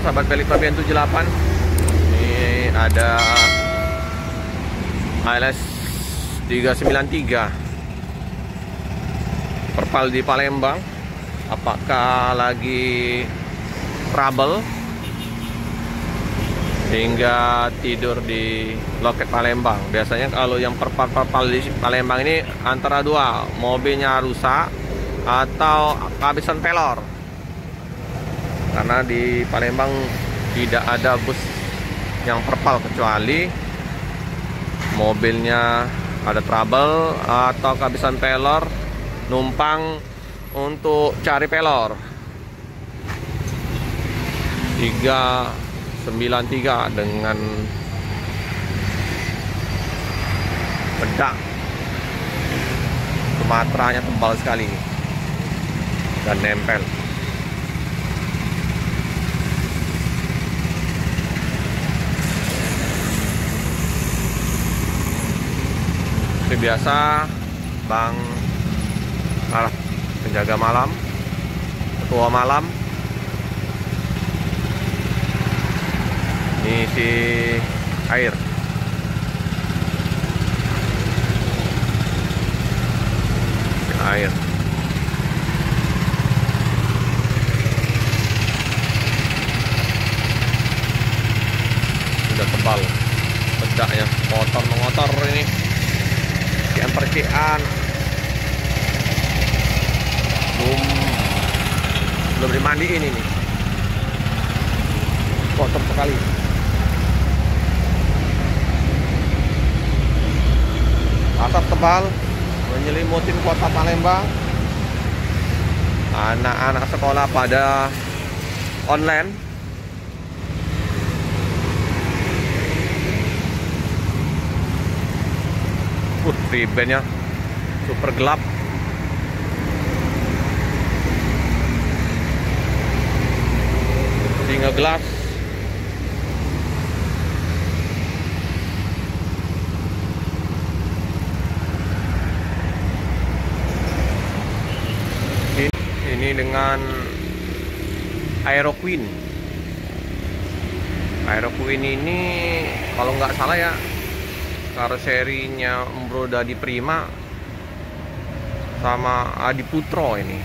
Sahabat Belik Fabian 78. Ini ada ALS 393 perpal di Palembang. Apakah lagi trouble hingga tidur di loket Palembang? Biasanya kalau yang perpal di Palembang ini antara dua, mobilnya rusak atau kehabisan pelor. Karena di Palembang tidak ada bus yang perpal kecuali mobilnya ada trouble atau kehabisan pelor, numpang untuk cari pelor. 393 dengan bedak Sumateranya tebal sekali dan nempel. Seperti biasa, Bang penjaga malam, ketua malam, isi air. Sudah tebal bedaknya, kotor ini. Percikan belum dimandiin ini, kotor sekali. Asap tebal menyelimutin kota Palembang. Anak-anak sekolah pada online. Ribennya super gelap. Hingga gelas. Ini dengan Aero Queen. Aero Queen ini kalau nggak salah ya, karoserinya Bro Dadi Prima sama Adi Putro ini.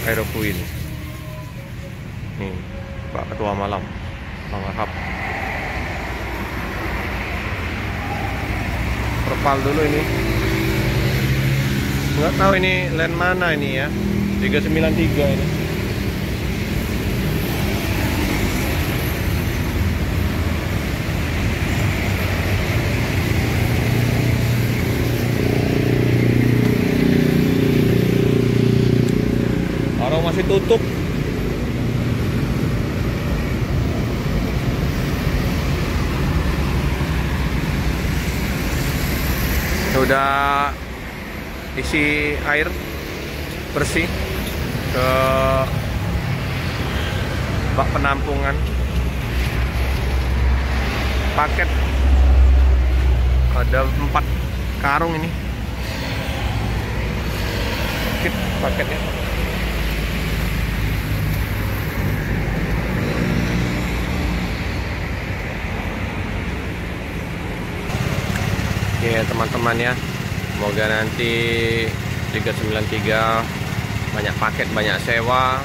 Aero Queen. Nih, Pak Ketua Malam, Bang Ahab. Perpal dulu ini. Nggak tahu ini land mana ini ya. 393 ini. Masih tutup. Udah isi air bersih ke bak penampungan. Paket ada 4 karung ini. Kit paketnya. Ya teman-teman ya, semoga nanti 393 banyak paket, banyak sewa,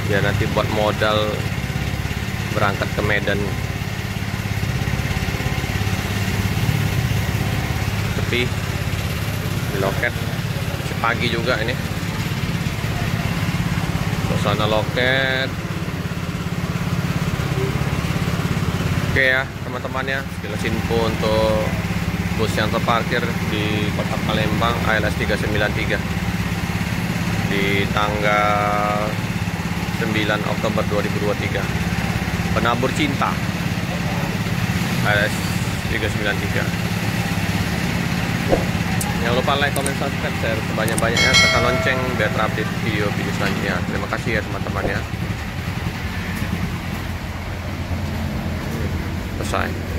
biar nanti buat modal berangkat ke Medan. Sepi di loket, pagi juga ini suasana loket. Oke ya teman-teman ya, sekilas info untuk bus yang terparkir di kota Palembang ALS 393 di tanggal 9 Oktober 2023. Penabur cinta ALS 393. Jangan lupa like, comment, subscribe, share sebanyak-banyaknya, tekan lonceng biar terupdate video-video selanjutnya. Terima kasih ya teman-teman ya. Selesai.